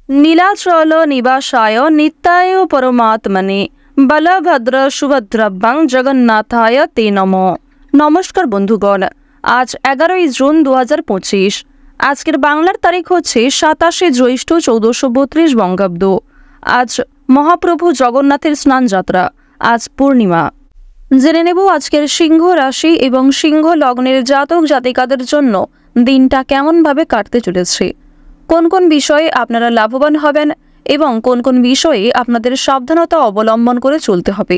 নীলাচল নিবাসায় নিত্যায় পরমাত্মনে বলভদ্র সুভদ্রভ্যাং জগন্নাথায় তে নমঃ। নমস্কার বন্ধুগণ, আজ 11ই জুন 2025। আজকের বাংলার তারিখ হচ্ছে 27শে জ্যৈষ্ঠ 1432 বঙ্গাব্দ। আজ মহাপ্রভু জগন্নাথের স্নান যাত্রা, আজ পূর্ণিমা। জেনে নেব আজকের সিংহ রাশি এবং সিংহ লগ্নের জাতক জাতিকাদের জন্য দিনটা কেমনভাবে কাটতে চলেছে, কোন কোন বিষয়ে আপনারা লাভবান হবেন এবং কোন কোন বিষয়ে আপনাদের সাবধানতা অবলম্বন করে চলতে হবে।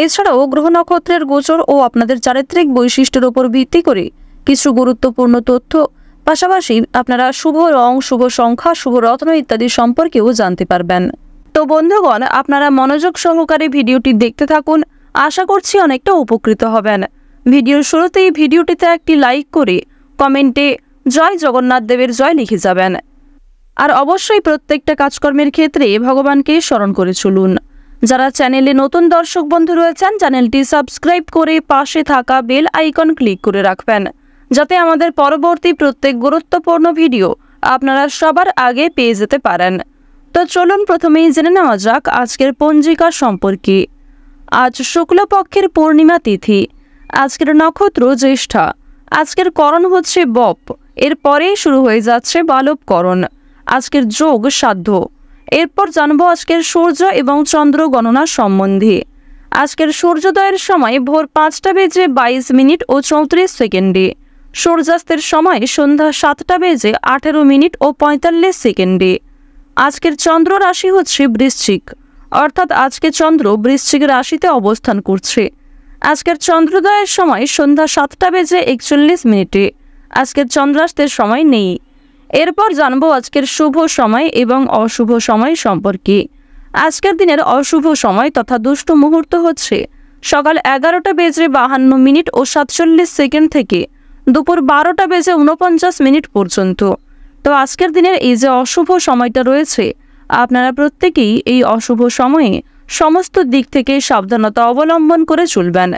এছাড়াও গ্রহ নক্ষত্রের গোচর ও আপনাদের চারিত্রিক বৈশিষ্ট্যের উপর ভিত্তি করে কিছু গুরুত্বপূর্ণ তথ্য, পাশাপাশি আপনারা শুভ রং, শুভ সংখ্যা, শুভ রত্ন ইত্যাদি সম্পর্কেও জানতে পারবেন। তো বন্ধুগণ, আপনারা মনোযোগ সহকারে ভিডিওটি দেখতে থাকুন, আশা করছি অনেকটা উপকৃত হবেন। ভিডিওর শুরুতেই ভিডিওটিতে একটি লাইক করে কমেন্টে জয় জগন্নাথ দেবের জয় লিখে যাবেন। আর অবশ্যই প্রত্যেকটা কাজকর্মের ক্ষেত্রে ভগবানকে স্মরণ করে চলুন। যারা চ্যানেলে নতুন দর্শক বন্ধু রয়েছেন, চ্যানেলটি সাবস্ক্রাইব করে পাশে থাকা বেল আইকন ক্লিক করে রাখবেন, যাতে আমাদের পরবর্তী প্রত্যেক গুরুত্বপূর্ণ ভিডিও আপনারা সবার আগে পেয়ে যেতে পারেন। তো চলুন প্রথমেই জেনে নেওয়া যাক আজকের পঞ্জিকা সম্পর্কে। আজ শুক্লপক্ষের পূর্ণিমা তিথি, আজকের নক্ষত্র জ্যেষ্ঠা, আজকের করণ হচ্ছে বপ, এরপরেই শুরু হয়ে যাচ্ছে বালবকরণ। আজকের যোগ সাধ্য। এরপর জানবো আজকের সূর্য এবং চন্দ্র গণনা সম্বন্ধে। আজকের সূর্যোদয়ের সময় ভোর 5:22 ও 34 সেকেন্ডে, সূর্যাস্তের সময় সন্ধ্যা 7:18 ও 45 সেকেন্ডে। আজকের চন্দ্র রাশি হচ্ছে বৃশ্চিক, অর্থাৎ আজকে চন্দ্র বৃশ্চিক রাশিতে অবস্থান করছে। আজকের চন্দ্রোদয়ের সময় সন্ধ্যা 7:41। আজকের চন্দ্রাস্তের সময় নেই। এরপর জানবো আজকের শুভ সময় এবং অশুভ সময় সম্পর্কে। আজকের দিনের অশুভ সময় তথা দুষ্ট মুহূর্ত হচ্ছে সকাল 11:52 ও 47 সেকেন্ড থেকে দুপুর 12:49 পর্যন্ত। তো আজকের দিনের এই যে অশুভ সময়টা রয়েছে, আপনারা প্রত্যেকেই এই অশুভ সময়ে সমস্ত দিক থেকে সাবধানতা অবলম্বন করে চলবেন।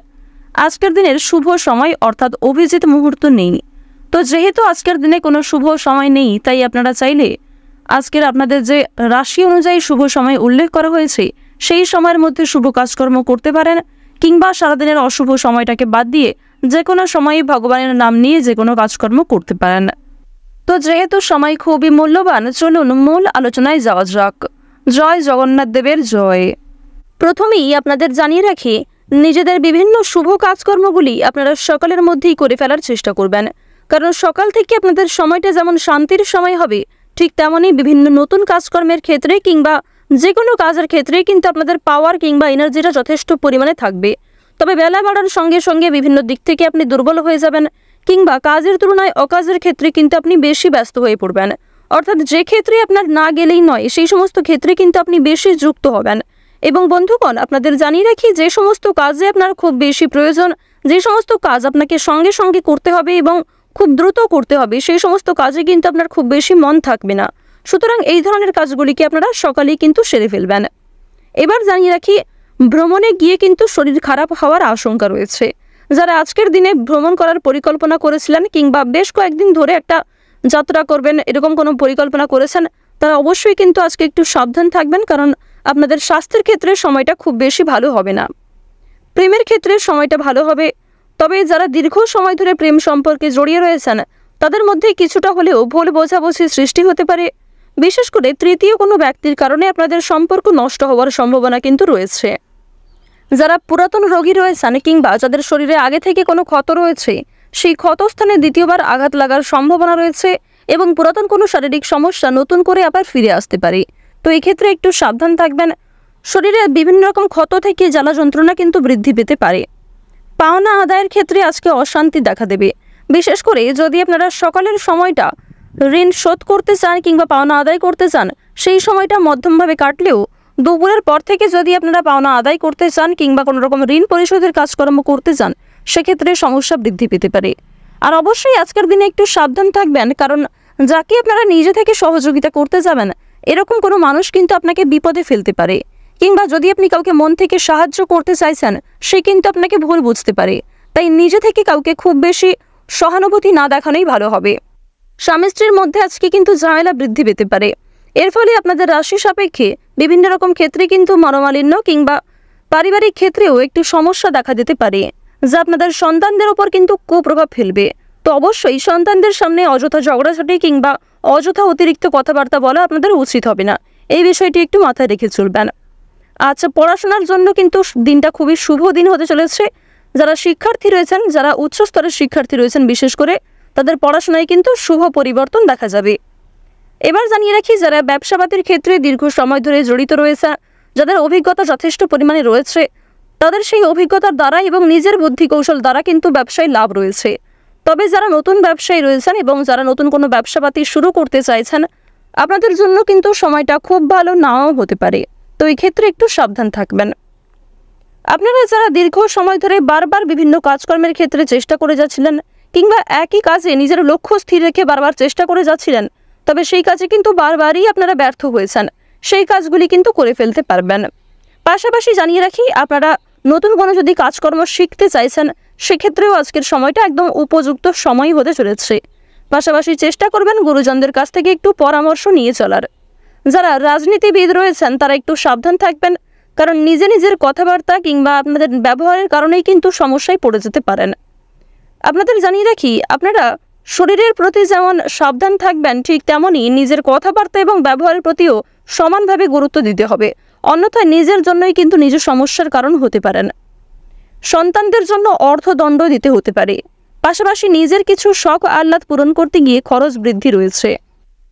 আজকের দিনের শুভ সময় অর্থাৎ অভিজিৎ মুহূর্ত নেই। তো যেহেতু আজকের দিনে কোনো শুভ সময় নেই, তাই আপনারা চাইলে আজকের আপনাদের যে রাশি অনুযায়ী শুভ সময় উল্লেখ করা হয়েছে সেই সময়ের মধ্যে শুভ কাজকর্ম করতে পারেন, কিংবা সারাদিনের অশুভ সময়টাকে বাদ দিয়ে যে কোনো সময়ে ভগবানের নাম নিয়ে যে কোনো কাজকর্ম করতে পারেন। তো যেহেতু সময় খুবই মূল্যবান, চলুন মূল আলোচনায় যাওয়া যাক। জয় জগন্নাথ দেবের জয়। প্রথমেই আপনাদের জানিয়ে রাখি, নিজেদের বিভিন্ন শুভ কাজকর্মগুলি আপনারা সকালের মধ্যেই করে ফেলার চেষ্টা করবেন, কারণ সকাল থেকে আপনাদের সময়টা যেমন শান্তির সময় হবে, ঠিক তেমনই বিভিন্ন নতুন কাজকর্মের ক্ষেত্রে কিংবা যে কোনো কাজের ক্ষেত্রে কিন্তু আপনাদের পাওয়ার কিংবা এনার্জিটা যথেষ্ট পরিমাণে থাকবে। তবে বেলা বাড়ার সঙ্গে সঙ্গে বিভিন্ন দিক থেকে আপনি দুর্বল হয়ে যাবেন, কিংবা কাজের তুলনায় অকাজের ক্ষেত্রে কিন্তু আপনি বেশি ব্যস্ত হয়ে পড়বেন। অর্থাৎ যে ক্ষেত্রে আপনার না গেলেই নয়, সেই সমস্ত ক্ষেত্রে কিন্তু আপনি বেশি যুক্ত হবেন। এবং বন্ধুগণ, আপনাদের জানিয়ে রাখি, যে সমস্ত কাজে আপনার খুব বেশি প্রয়োজন, যে সমস্ত কাজ আপনাকে সঙ্গে সঙ্গে করতে হবে এবং খুব দ্রুত করতে হবে, সেই সমস্ত কাজে কিন্তু আপনার খুব বেশি মন থাকবে না। সুতরাং এই ধরনের কাজগুলিকে আপনারা সকালেই কিন্তু সেরে ফেলবেন। এবার জানিয়ে রাখি, ভ্রমণে গিয়ে কিন্তু শরীর খারাপ হওয়ার আশঙ্কা রয়েছে। যারা আজকের দিনে ভ্রমণ করার পরিকল্পনা করেছিলেন কিংবা বেশ কয়েকদিন ধরে একটা যাত্রা করবেন এরকম কোনো পরিকল্পনা করেছেন, তারা অবশ্যই কিন্তু আজকে একটু সাবধান থাকবেন, কারণ আপনাদের স্বাস্থ্যের ক্ষেত্রে সময়টা খুব বেশি ভালো হবে না। প্রেমের ক্ষেত্রে সময়টা ভালো হবে, তবে যারা দীর্ঘ সময় ধরে প্রেম সম্পর্কে জড়িয়ে রয়েছেন তাদের মধ্যে কিছুটা হলেও ভুল বোঝাবুঝির সৃষ্টি হতে পারে। বিশেষ করে তৃতীয় কোনো ব্যক্তির কারণে আপনাদের সম্পর্ক নষ্ট হওয়ার সম্ভাবনা কিন্তু রয়েছে। যারা পুরাতন রোগী রয়েছেন কিংবা যাদের শরীরে আগে থেকে কোনো ক্ষত রয়েছে, সেই ক্ষতস্থানে দ্বিতীয়বার আঘাত লাগার সম্ভাবনা রয়েছে এবং পুরাতন কোনো শারীরিক সমস্যা নতুন করে আবার ফিরে আসতে পারে। তো এই ক্ষেত্রে একটু সাবধান থাকবেন। শরীরে বিভিন্ন রকম ক্ষত থেকে জ্বালা যন্ত্রণা কিন্তু বৃদ্ধি পেতে পারে। পাওনা আদায়ের ক্ষেত্রে আজকে অশান্তি দেখা দেবে। বিশেষ করে যদি আপনারা সকালের সময়টা ঋণ শোধ করতে চান কিংবা পাওনা আদায় করতে চান, সেই সময়টা মধ্যমভাবে কাটলেও দুপুরের পর থেকে যদি আপনারা পাওনা আদায় করতে চান কিংবা কোনো রকম ঋণ পরিশোধের কাজকর্ম করতে চান, সেক্ষেত্রে সমস্যা বৃদ্ধি পেতে পারে। আর অবশ্যই আজকের দিনে একটু সাবধান থাকবেন, কারণ যাকে আপনারা নিজে থেকে সহযোগিতা করতে যাবেন, এরকম কোনো মানুষ কিন্তু আপনাকে বিপদে ফেলতে পারে, কিংবা যদি আপনি কাউকে মন থেকে সাহায্য করতে চাইছেন, সে কিন্তু আপনাকে ভুল বুঝতে পারে। তাই নিজে থেকে কাউকে খুব বেশি সহানুভূতি না দেখানোই ভালো হবে। স্বামী স্ত্রীর মধ্যে আজকে কিন্তু ঝামেলা বৃদ্ধি পেতে পারে। এর ফলে আপনাদের রাশি সাপেক্ষে বিভিন্ন রকম ক্ষেত্রে কিন্তু মনোমালিন্য কিংবা পারিবারিক ক্ষেত্রেও একটু সমস্যা দেখা দিতে পারে, যা আপনাদের সন্তানদের উপর কিন্তু কুপ্রভাব ফেলবে। তো অবশ্যই সন্তানদের সামনে অযথা ঝগড়াঝাটি কিংবা অযথা অতিরিক্ত কথাবার্তা বলা আপনাদের উচিত হবে না। এই বিষয়টি একটু মাথায় রেখে চলবেন। আচ্ছা, পড়াশোনার জন্য কিন্তু দিনটা খুবই শুভ দিন হতে চলেছে। যারা শিক্ষার্থী রয়েছেন, যারা উচ্চ স্তরের শিক্ষার্থী রয়েছেন, বিশেষ করে তাদের পড়াশোনায় কিন্তু শুভ পরিবর্তন দেখা যাবে। এবার জানিয়ে রাখি, যারা ব্যবসাপাতির ক্ষেত্রে দীর্ঘ সময় ধরে জড়িত রয়েছে, যাদের অভিজ্ঞতা যথেষ্ট পরিমাণে রয়েছে, তাদের সেই অভিজ্ঞতার দ্বারা এবং নিজের বুদ্ধি কৌশল দ্বারা কিন্তু ব্যবসায় লাভ রয়েছে। তবে যারা নতুন ব্যবসায়ী রয়েছেন এবং যারা নতুন কোনো ব্যবসাপাতি শুরু করতে চাইছেন, আপনাদের জন্য কিন্তু সময়টা খুব ভালো নাও হতে পারে। তো এই ক্ষেত্রে একটু সাবধান থাকবেন। আপনারা যারা দীর্ঘ সময় ধরে বারবার বিভিন্ন কাজকর্মের ক্ষেত্রে চেষ্টা করে যাচ্ছিলেন কিংবা একই কাজে নিজের লক্ষ্য স্থির রেখে বারবার চেষ্টা করে যাচ্ছিলেন, তবে সেই কাজে কিন্তু বারবারই আপনারা ব্যর্থ হয়েছেন, সেই কাজগুলি কিন্তু করে ফেলতে পারবেন। পাশাপাশি জানিয়ে রাখি, আপনারা নতুন কোনো যদি কাজকর্ম শিখতে চাইছেন, সেক্ষেত্রেও আজকের সময়টা একদম উপযুক্ত সময় হতে চলেছে। পাশাপাশি চেষ্টা করবেন গুরুজনদের কাছ থেকে একটু পরামর্শ নিয়ে চলার। যারা রাজনীতিবিদ রয়েছেন তারা একটু সাবধান থাকবেন, কারণ নিজের কথাবার্তা কিংবা আপনাদের ব্যবহারের কারণেই কিন্তু সমস্যায় পড়ে যেতে পারেন। আপনাদের জানিয়ে রাখি, আপনারা শরীরের প্রতি যেমন সাবধান থাকবেন, ঠিক তেমনই নিজের কথাবার্তা এবং ব্যবহারের প্রতিও সমানভাবে গুরুত্ব দিতে হবে, অন্যথায় নিজের জন্যই কিন্তু নিজের সমস্যার কারণ হতে পারেন। সন্তানদের জন্য অর্থদণ্ড দিতে হতে পারে। পাশাপাশি নিজের কিছু শখ আহ্লাদ পূরণ করতে গিয়ে খরচ বৃদ্ধি রয়েছে।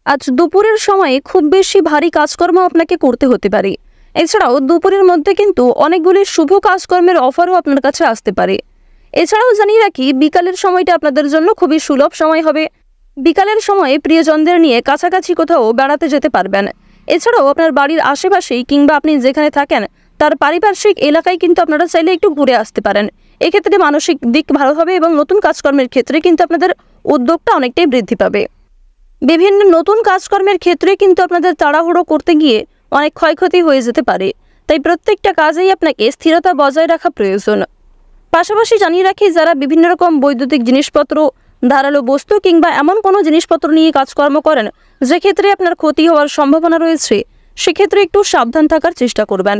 আজ দুপুরের সময়ে খুব বেশি ভারী কাজকর্ম আপনাকে করতে হতে পারে। এছাড়াও দুপুরের মধ্যে কিন্তু অনেকগুলি শুভ কাজকর্মের অফারও আপনার কাছে আসতে পারে। এছাড়াও জানিয়ে রাখি, বিকালের সময়টা আপনাদের জন্য খুবই সুলভ সময় হবে। বিকালের সময়ে প্রিয়জনদের নিয়ে কাছাকাছি কোথাও বেড়াতে যেতে পারবেন। এছাড়াও আপনার বাড়ির আশেপাশেই কিংবা আপনি যেখানে থাকেন তার পারিপার্শ্বিক এলাকায় কিন্তু আপনারা চাইলে একটু ঘুরে আসতে পারেন। এক্ষেত্রে মানসিক দিক ভালো হবে এবং নতুন কাজকর্মের ক্ষেত্রে কিন্তু আপনাদের উদ্যোগটা অনেকটাই বৃদ্ধি পাবে। বিভিন্ন নতুন কাজকর্মের ক্ষেত্রে কিন্তু আপনাদের তাড়াহুড়ো করতে গিয়ে অনেক ক্ষয়ক্ষতি হয়ে যেতে পারে, তাই প্রত্যেকটা কাজেই আপনাকে স্থিরতা বজায় রাখা প্রয়োজন। পাশাপাশি জানিয়ে রাখি, যারা বিভিন্ন রকম বৈদ্যুতিক জিনিসপত্র, ধারালো বস্তু কিংবা এমন কোনো জিনিসপত্র নিয়ে কাজকর্ম করেন যে ক্ষেত্রে আপনার ক্ষতি হওয়ার সম্ভাবনা রয়েছে, সেক্ষেত্রে একটু সাবধান থাকার চেষ্টা করবেন।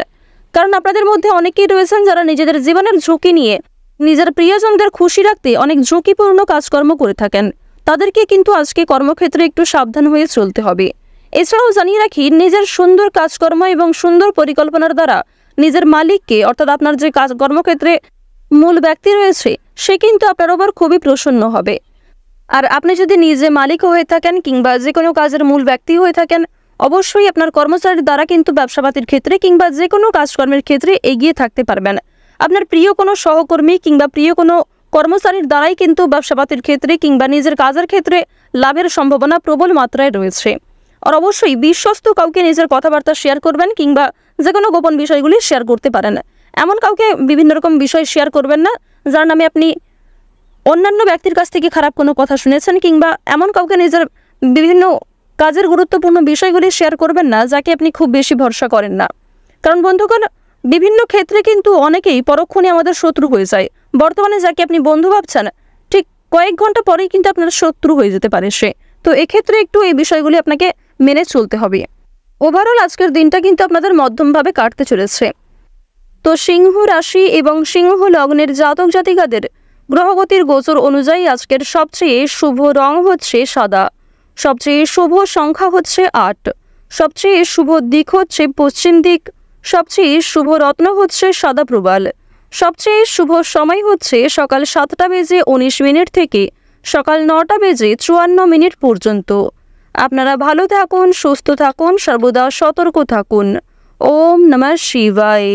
কারণ আপনাদের মধ্যে অনেকেই রয়েছেন যারা নিজেদের জীবনের ঝুঁকি নিয়ে নিজের প্রিয়জনদের খুশি রাখতে অনেক ঝুঁকিপূর্ণ কাজকর্ম করে থাকেন। তাদেরকে কিন্তু আজকে কর্মক্ষেত্রে একটু সাবধান হয়ে চলতে হবে। এছাড়াও জানিয়ে রাখি, নিজের সুন্দর কাজকর্ম এবং সুন্দর পরিকল্পনার দ্বারা নিজের মালিককে, অর্থাৎ আপনার যে কর্মক্ষেত্রে মূল ব্যক্তি রয়েছে, সে কিন্তু আপনার ওপর খুবই প্রসন্ন হবে। আর আপনি যদি নিজে মালিক হয়ে থাকেন কিংবা যে কোনো কাজের মূল ব্যক্তি হয়ে থাকেন, অবশ্যই আপনার কর্মচারীর দ্বারা কিন্তু ব্যবসাপাতির ক্ষেত্রে কিংবা যে কোনো কাজকর্মের ক্ষেত্রে এগিয়ে থাকতে পারবেন। আপনার প্রিয় কোনো সহকর্মী কিংবা প্রিয় কোনো কর্মচারীর দ্বারাই কিন্তু ব্যবসাপাতির ক্ষেত্রে কিংবা নিজের কাজের ক্ষেত্রে লাভের সম্ভাবনা প্রবল মাত্রায় রয়েছে। আর অবশ্যই বিশ্বস্ত কাউকে নিজের কথাবার্তা শেয়ার করবেন কিংবা যে কোনো গোপন বিষয়গুলি শেয়ার করতে পারেন। এমন কাউকে বিভিন্ন রকম বিষয় শেয়ার করবেন না যার নামে আপনি অন্যান্য ব্যক্তির কাছ থেকে খারাপ কোনো কথা শুনেছেন, কিংবা এমন কাউকে নিজের বিভিন্ন কাজের গুরুত্বপূর্ণ বিষয়গুলি শেয়ার করবেন না যাকে আপনি খুব বেশি ভরসা করেন না। কারণ বন্ধুগণ, বিভিন্ন ক্ষেত্রে কিন্তু অনেকেই পরক্ষণে আমাদের শত্রু হয়ে যায়। বর্তমানে যাকে আপনি বন্ধু ভাবছেন, ঠিক কয়েক ঘন্টা পরেই কিন্তু আপনার শত্রু হয়ে যেতে পারে সে। তো এক্ষেত্রে একটু এই বিষয়গুলি আপনাকে মেনে চলতে হবে। ওভারঅল আজকের দিনটা কিন্তু আপনাদের মধ্যমভাবে কাটতে চলেছে। তো সিংহ রাশি এবং সিংহ লগ্নের জাতক জাতিকাদের গ্রহগতির গোচর অনুযায়ী আজকের সবচেয়ে শুভ রং হচ্ছে সাদা, সবচেয়ে শুভ সংখ্যা হচ্ছে 8, সবচেয়ে শুভ দিক হচ্ছে পশ্চিম দিক, সবচেয়ে শুভ রত্ন হচ্ছে সাদা প্রবাল, সবচেয়ে শুভ সময় হচ্ছে সকাল 7:19 থেকে সকাল 9:54 পর্যন্ত। আপনারা ভালো থাকুন, সুস্থ থাকুন, সর্বদা সতর্ক থাকুন। ওম নমঃ শিবায়।